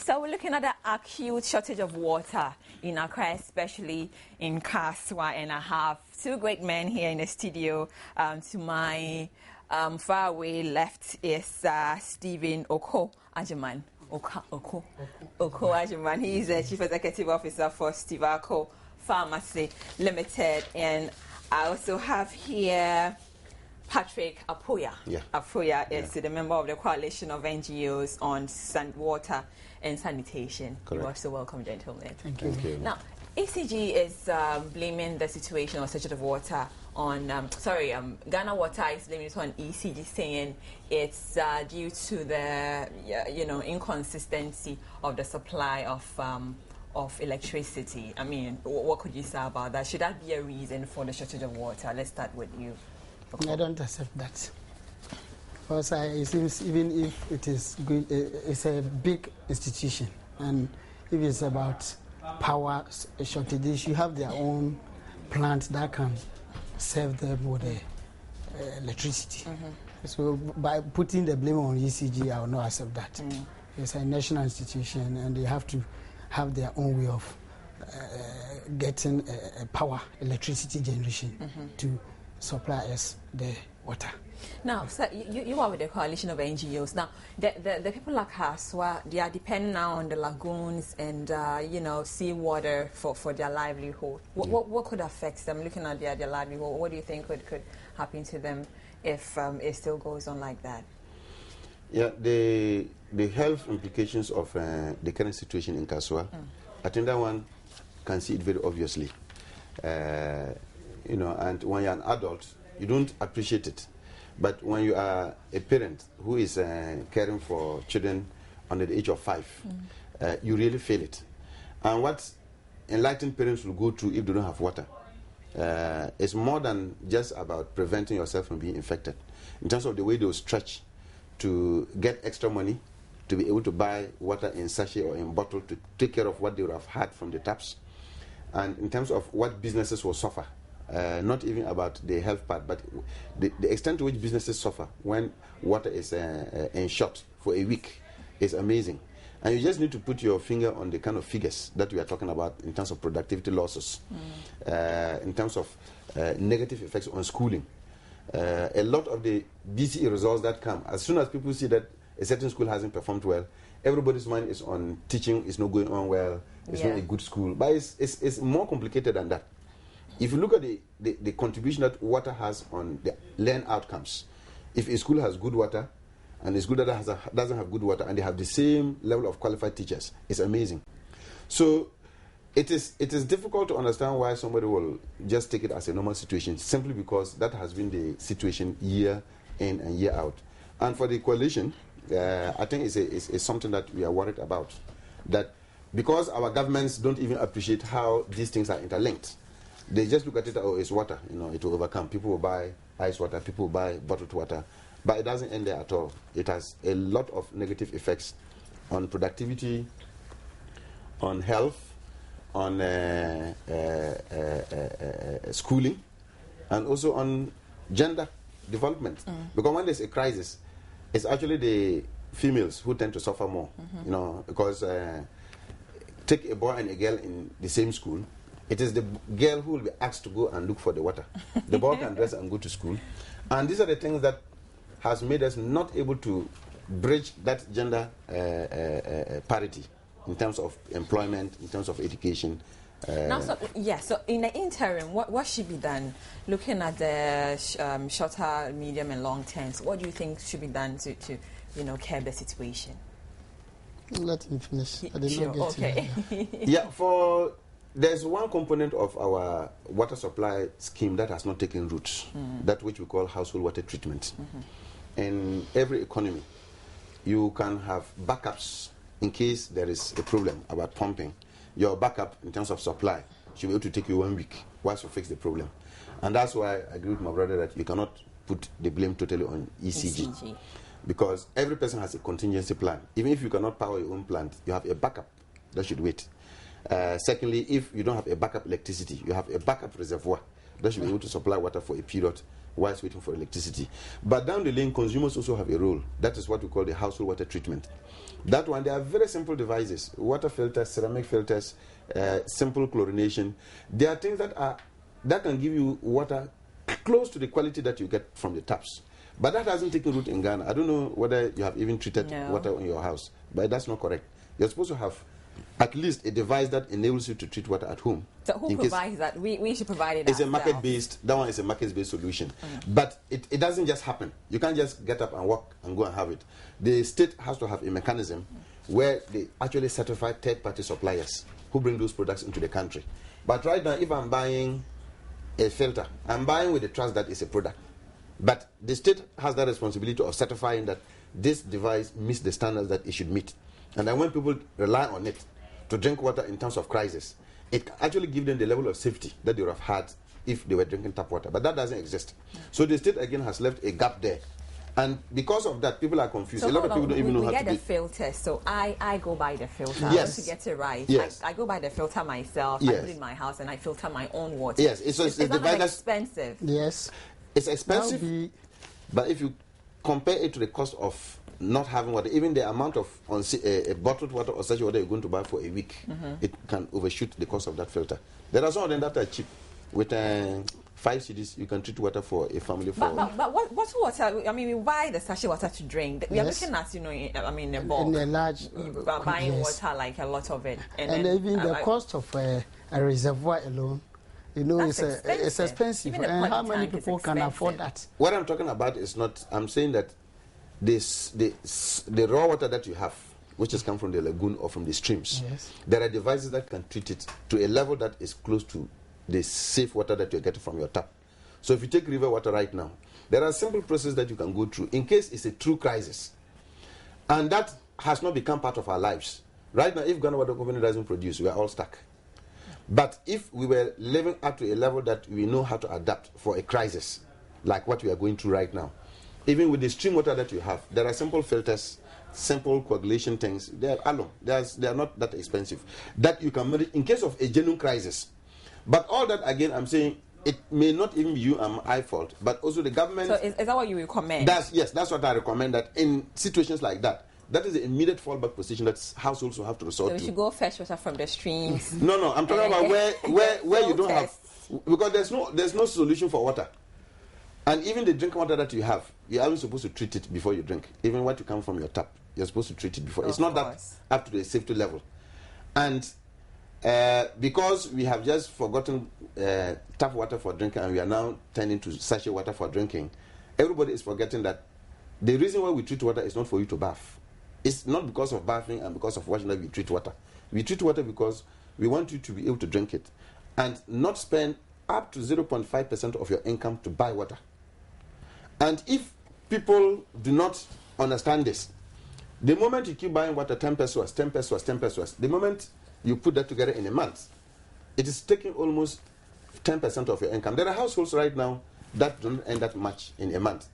So we're looking at the acute shortage of water in Accra, especially in Kaswa, and I have two great men here in the studio. To my far away left is Stephen Oko Ajiman. Oko Ajiman. He is the Chief Executive Officer for Stivaco Pharmacy Limited, and I also have here Patrick Apoya. Apoya is the member of the coalition of NGOs on water and sanitation. Correct. You are so welcome, gentlemen. Thank you. Now, ECG is blaming the situation of shortage of water on, Ghana Water is blaming it on ECG, saying it's due to the, inconsistency of the supply of electricity. I mean, what could you say about that? Should that be a reason for the shortage of water? Let's start with you. I don't accept that. Because it seems even if it is good, it's a big institution, and if it's about power shortages, you have their own plant that can serve them with electricity. So by putting the blame on ECG, I will not accept that. It's a national institution, and they have to have their own way of getting power, electricity generation to supply us the water. Now, sir, you are with the coalition of NGOs. Now, the people like Kaswa, they are depending now on the lagoons and, seawater for their livelihood. What could affect them, looking at their livelihood? What do you think could happen to them if it still goes on like that? Yeah, the health implications of the current situation in Kaswa, I think that one can see it very obviously. And when you're an adult, you don't appreciate it. But when you are a parent who is caring for children under the age of 5, you really feel it. And what enlightened parents will go through if they don't have water, it's more than just about preventing yourself from being infected. In terms of the way they will stretch to get extra money, to be able to buy water in sachet or in bottle to take care of what they would have had from the taps. And in terms of what businesses will suffer, not even about the health part, but the extent to which businesses suffer when water is in short for a week is amazing. And you just need to put your finger on the kind of figures that we are talking about in terms of productivity losses, in terms of negative effects on schooling. A lot of the BCE results that come, as soon as people see that a certain school hasn't performed well, everybody's mind is on teaching, it's not going on well, it's not a good school. But it's more complicated than that. If you look at the contribution that water has on the learn outcomes, if a school has good water and a school that doesn't have good water and they have the same level of qualified teachers, it's amazing. So it is difficult to understand why somebody will just take it as a normal situation, simply because that has been the situation year in and year out. And for the coalition, I think it's something that we are worried about. That because our governments don't even appreciate how these things are interlinked. They just look at it, it's water, it will overcome. People will buy ice water, people will buy bottled water. But it doesn't end there at all. It has a lot of negative effects on productivity, on health, on schooling, and also on gender development. Because when there's a crisis, it's actually the females who tend to suffer more, because take a boy and a girl in the same school, it is the girl who will be asked to go and look for the water. The boy can dress and go to school. And these are the things that has made us not able to bridge that gender parity in terms of employment, in terms of education. So in the interim, what should be done? Looking at the shorter, medium and long terms, what do you think should be done to curb the situation? Let him finish. I did not get you. There's one component of our water supply scheme that has not taken root, that which we call household water treatment. In every economy, you can have backups in case there is a problem about pumping. Your backup in terms of supply should be able to take you 1 week whilst you fix the problem. And that's why I agree with my brother that you cannot put the blame totally on ECG. Because every person has a contingency plan. Even if you cannot power your own plant, you have a backup that should wait. Secondly, if you don't have a backup electricity, you have a backup reservoir that should be able to supply water for a period whilst waiting for electricity. But down the lane, consumers also have a role. That is what we call the household water treatment. That one, they are very simple devices: water filters, ceramic filters, simple chlorination. There are things that can give you water close to the quality that you get from the taps. But that hasn't taken root in Ghana. I don't know whether you have even treated water in your house, but that's not correct. You're supposed to have at least a device that enables you to treat water at home. So who provides that? We should provide it. It's a market-based. That one is a market-based solution. But it doesn't just happen. You can't just get up and walk and go and have it. The state has to have a mechanism where they actually certify third-party suppliers who bring those products into the country. But right now, if I'm buying a filter, I'm buying with the trust that it's a product. But the state has that responsibility of certifying that this device meets the standards that it should meet. And then when people rely on it to drink water in times of crisis, it actually gives them the level of safety that they would have had if they were drinking tap water. But that doesn't exist. So the state again has left a gap there. And because of that, people are confused. So a lot of people don't even know how to do it. We get the filter, so I go by the filter. Yes. To get it right. Yes. I go by the filter myself. Yes. I put it in my house and I filter my own water. Yes. It's not that expensive. Yes. It's expensive, but if you compare it to the cost of not having water, even the amount of bottled water or such water you're going to buy for a week, it can overshoot the cost of that filter. There are some of them that are cheap. With 5 cedis, you can treat water for a family for... But what water? I mean, we buy the sachet water to drink. We are looking at, in a bulk. In a large... You are buying water, like a lot of it. And then, even the cost of a reservoir alone, it's expensive. And how many people can afford that? What I'm talking about is not... I'm saying that the raw water that you have, which has come from the lagoon or from the streams, there are devices that can treat it to a level that is close to the safe water that you're getting from your tap. So if you take river water right now, there are simple processes that you can go through in case it's a true crisis. And that has not become part of our lives. Right now, if Ghana Water Company doesn't produce, we are all stuck. But if we were living up to a level that we know how to adapt for a crisis, like what we are going through right now, even with the stream water that you have, there are simple filters, simple coagulation things. They are alone. They are not that expensive. That you can manage in case of a genuine crisis. But all that, again, I'm saying, it may not even be you and I fault, but also the government... So is that what you recommend? Yes, that's what I recommend, that in situations like that, that is the immediate fallback position that households will have to resort to. So we should go fetch water from the streams? No, I'm talking about where you don't have... Because there's no solution for water. And even the drinking water that you have, you're only supposed to treat it before you drink. Even what you come from your tap, you're supposed to treat it before. It's not that up to the safety level. And... because we have just forgotten tap water for drinking and we are now turning to sachet water for drinking, everybody is forgetting that the reason why we treat water is not for you to bath. It's not because of bathing and because of washing that we treat water. We treat water because we want you to be able to drink it and not spend up to 0.5% of your income to buy water. And if people do not understand this, the moment you keep buying water 10 pesos, the moment you put that together in a month, it is taking almost 10% of your income. There are households right now that don't earn that much in a month.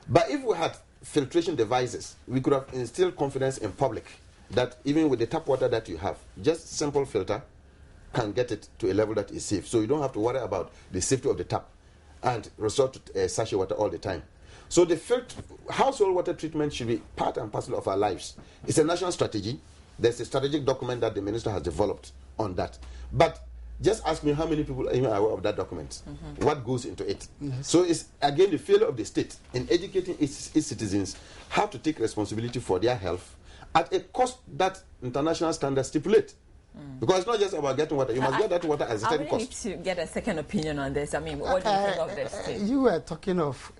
But if we had filtration devices, we could have instilled confidence in public that even with the tap water that you have, just simple filter can get it to a level that is safe. So you don't have to worry about the safety of the tap and resort to sachet water all the time. So the household water treatment should be part and parcel of our lives. It's a national strategy. There's a strategic document that the minister has developed on that. But just ask me how many people are even aware of that document. What goes into it? So it's, again, the failure of the state in educating its citizens how to take responsibility for their health at a cost that international standards stipulate. Because it's not just about getting water. You must get that water at a certain cost. I really need to get a second opinion on this. I mean, what do you think of this? You were talking of,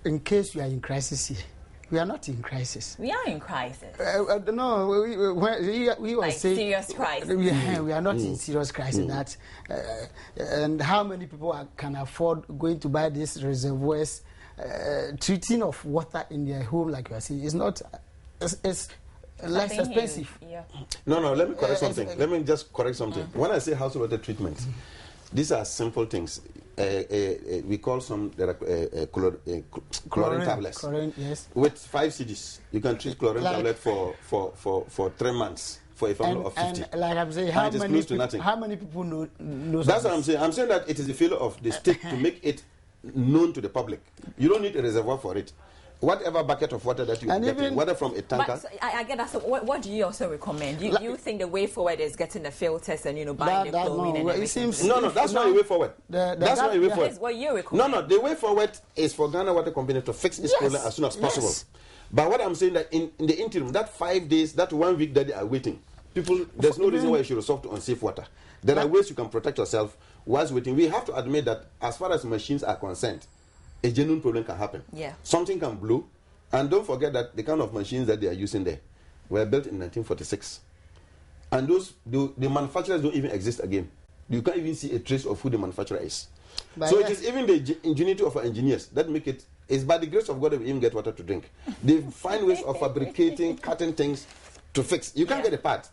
in case you are in crisis here. We are not in crisis. We are in crisis. No, we were like saying serious crisis. We are not in serious crisis. That and how many people can afford going to buy these reservoirs? Treating of water in their home, like you are saying, is not. It's less expensive. No. Let me correct something. Let me just correct something. When I say household water treatment, these are simple things. We call some chlorine tablets. Chlorine, yes. With 5 cedis, you can treat chlorine tablet for 3 months for a family of 50. And like I'm saying, how many people know? That's what I'm saying. I'm saying that it is the failure of the state to make it known to the public. You don't need a reservoir for it. Whatever bucket of water that you get, whether from a tanker. But I get that. So what do you also recommend? You think the way forward is getting the filters and buying the chlorine and everything? No, that's not the way forward. That's not the way forward. What you recommend? No, the way forward is for Ghana Water Company to fix its problem as soon as possible. Yes. But what I'm saying that in the interim, that 5 days, that 1 week that they are waiting, people, there's no reason why you should resort to unsafe water. There are ways you can protect yourself whilst waiting. We have to admit that as far as machines are concerned, a genuine problem can happen. Yeah. Something can blow. And don't forget that the kind of machines that they are using there were built in 1946. And the manufacturers don't even exist again. You can't even see a trace of who the manufacturer is. But so it is even the ingenuity of our engineers that make it. It's by the grace of God that we even get water to drink. They find ways of fabricating, cutting things to fix. You can't get a part.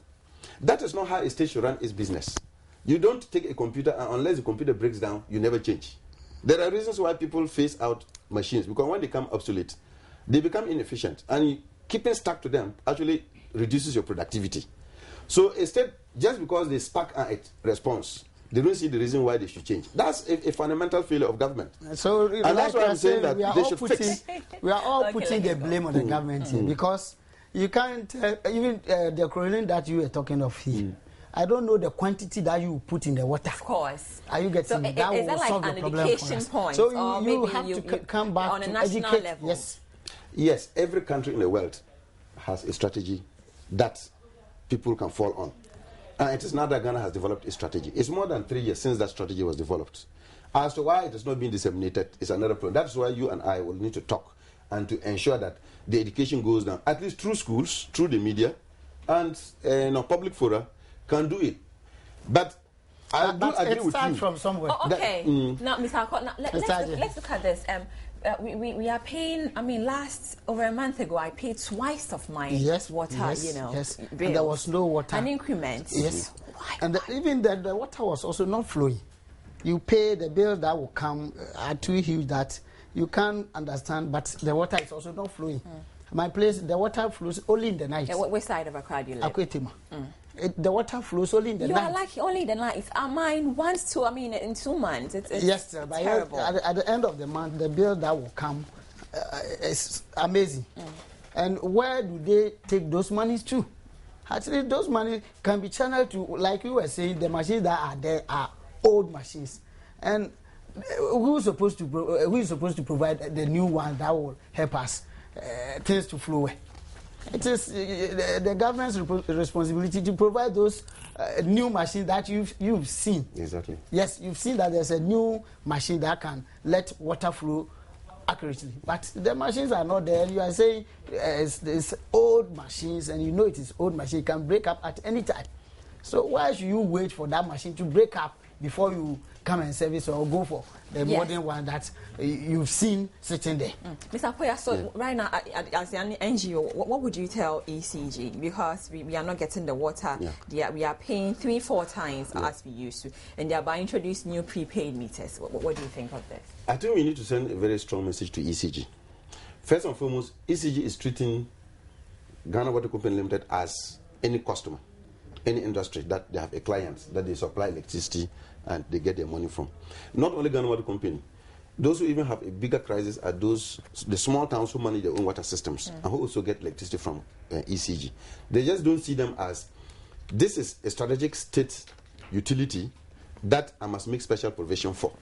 That is not how a state should run its business. You don't take a computer and unless the computer breaks down, you never change. There are reasons why people phase out machines, because when they become obsolete, they become inefficient. And keeping stuck to them actually reduces your productivity. So a state, just because they stuck at it response, they don't see the reason why they should change. That's a fundamental failure of government. So, and that's why I'm saying that they should fix. We are all putting the blame on the government here, because you can't, even the chlorine that you were talking of here, I don't know the quantity that you put in the water. Of course. Are you getting so that will like solve the problem for us. Point, so you have to come back on a to national educate. level. Yes, every country in the world has a strategy that people can fall on. And it is not that Ghana has developed a strategy. It's more than 3 years since that strategy was developed. As to why it has not been disseminated is another problem. That's why you and I will need to talk and to ensure that the education goes down, at least through schools, through the media, and public fora can do it. But I do agree with you. From somewhere. Oh, okay. Now, Mr. Akot, let's look at this. We are paying. I mean, over a month ago, I paid twice of my water. Yes. Bill. And there was no water. An increment. Yes. And even the water was also not flowing. You pay the bill that will come are too huge that you can't understand. But the water is also not flowing. My place, the water flows only in the night. Which side of Accra do you live? Akwetima. The water flows only in the night. You are like only the night. Mine once to, in 2 months. It's yes, sir, but terrible. At the end of the month, the bill that will come is amazing. And where do they take those monies to? Actually, those money can be channeled to, like you were saying, the machines that are there are old machines. And who's supposed to provide the new one that will help us things to flow? It is the government's responsibility to provide those new machines that you've seen. Exactly. Yes, you've seen that there's a new machine that can let water flow accurately. But the machines are not there. You are saying it's old machines, and you know it is old machine. It can break up at any time. So why should you wait for that machine to break up before you come and service or go for the modern one that you've seen sitting there? Mr. Apoya, so right now, as an NGO, what would you tell ECG? Because we are not getting the water. We are paying 3-4 times as we used to. And they are by introducing new prepaid meters. What do you think of this? I think we need to send a very strong message to ECG. First and foremost, ECG is treating Ghana Water Company Limited as any customer, any industry that they have a client that they supply electricity and they get their money from. Not only Ghana Water Company, those who even have a bigger crisis are the small towns who manage their own water systems and who also get electricity from ECG. They just don't see them as, this is a strategic state utility that I must make special provision for.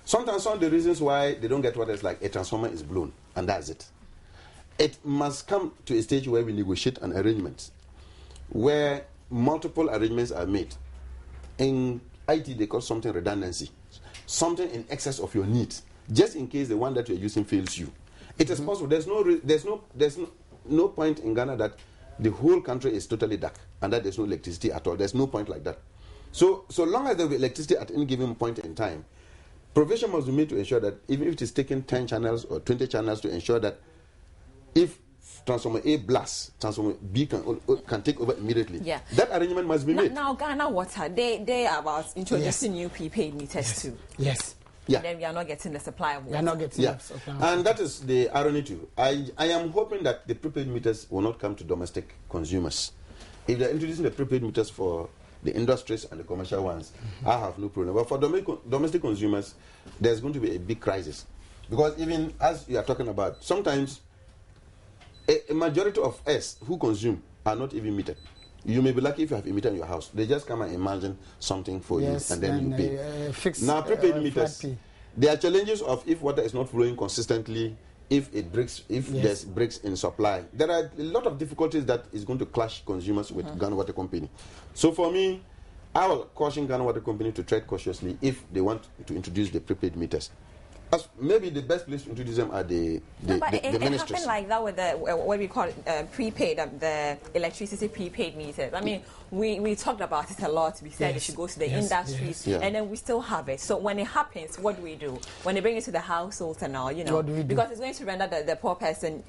Sometimes some of the reasons why they don't get water is like a transformer is blown and that's it. It must come to a stage where we negotiate an arrangement, where multiple arrangements are made. In IT, they call something redundancy, something in excess of your needs, just in case the one that you're using fails you. It is possible. There's no point in Ghana that the whole country is totally dark and that there's no electricity at all. There's no point like that. So long as there is electricity at any given point in time, provision must be made to ensure that even if it is taking 10 channels or 20 channels to ensure that if transformer A blasts, transformer B can take over immediately. That arrangement must be made. Now Ghana Water, they are about introducing new prepaid meters too. Yes. And then we are not getting the supply of water. We are not getting the supply. And that is the irony too. I am hoping that the prepaid meters will not come to domestic consumers. If they are introducing the prepaid meters for the industries and the commercial ones, I have no problem. But for domestic consumers, there's going to be a big crisis. Because even as you are talking about, sometimes a majority of us who consume are not even metered. You may be lucky if you have a meter in your house. They just come and imagine something for you, and then you pay. Now, prepaid meters, there are challenges of if water is not flowing consistently, if it breaks, if there's breaks in supply. There are a lot of difficulties that is going to clash consumers with Ghana Water Company. So for me, I will caution Ghana Water Company to tread cautiously if they want to introduce the prepaid meters. Maybe the best place to introduce them are the ministries. It happened like that with the what we call prepaid, the electricity prepaid meters. I mean, we talked about it a lot. We said it should go to the industries, and then we still have it. So when it happens, what do? When they bring it to the households and all, you know, what do we do? Because it's going to render the poor person.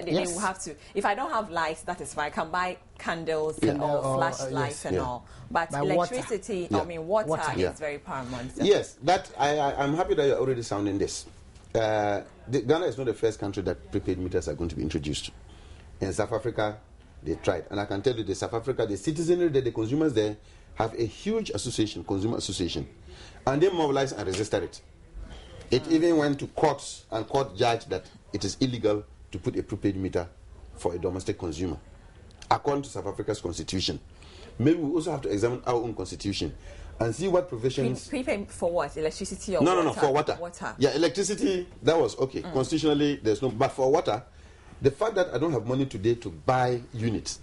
They will have to. If I don't have lights, that is fine. I can buy candles or flashlights and all. But electricity, I mean, water is very paramount. So. Yes, I'm happy that you're already sounding this. Ghana is not the first country that prepaid meters are going to be introduced. In South Africa, they tried. And I can tell you, the South Africa, the citizenry there, the consumers there, have a huge association, consumer association. And they mobilized and resisted it. It even went to courts, and court judged that it is illegal to put a prepaid meter for a domestic consumer, according to South Africa's constitution. Maybe we also have to examine our own constitution and see what provisions... Prepaid for what? Electricity or water? No, for water. Yeah, electricity, that was okay. Constitutionally, there's no... But for water, the fact that I don't have money today to buy units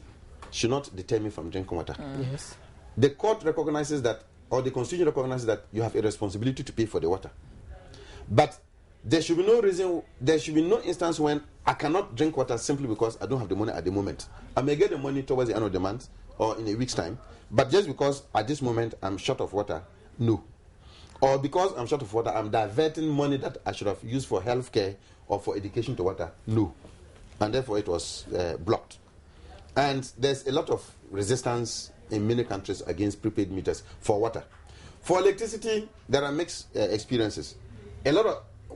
should not deter me from drinking water. Yes. The court recognizes that, or the constitution recognizes that you have a responsibility to pay for the water. But there should be no reason, there should be no instance when I cannot drink water simply because I don't have the money at the moment. I may get the money towards the end of the month or in a week's time, but just because at this moment I'm short of water, no. Or because I'm short of water, I'm diverting money that I should have used for healthcare or for education to water, no. And therefore it was blocked. And there's a lot of resistance in many countries against prepaid meters for water. For electricity, there are mixed experiences.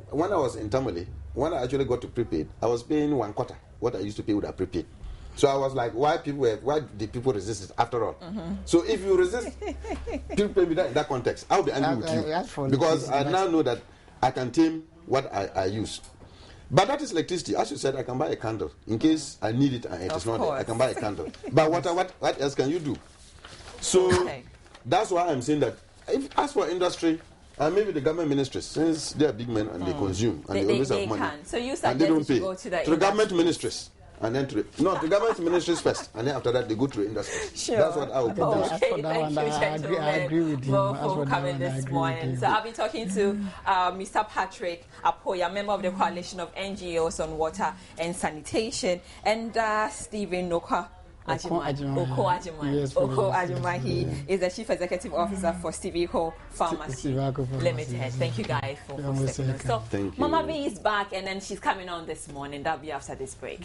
When I was in Tamale, when I actually got to prepaid, I was paying 1/4 what I used to pay with a prepaid. So I was like, why did people resist it after all? So if you resist prepaid in that context, I'll be angry with you. Because I now know that I can tame what I use. But that is electricity. As you said, I can buy a candle in case I need it and it is not there. I can buy a candle. But what else can you do? So that's why I'm saying that as for industry, and maybe the government ministries, since they are big men and they consume and they always have money, so you and they don't pay go to the government ministries, and then to the government ministries first, and then after that they go to the industry. Sure. That's what I would propose. Okay, thank you, I agree with him. For coming this morning. So I'll be talking to Mr. Patrick Apoya, member of the Coalition of NGOs on Water and Sanitation, and Stephen Noka. Oko Ajima. He is the Chief Executive Officer for Stevie-Co Pharmacy Limited. Thank you guys for stepping in. So Mama V is back and then she's coming on this morning. That'll be after this break.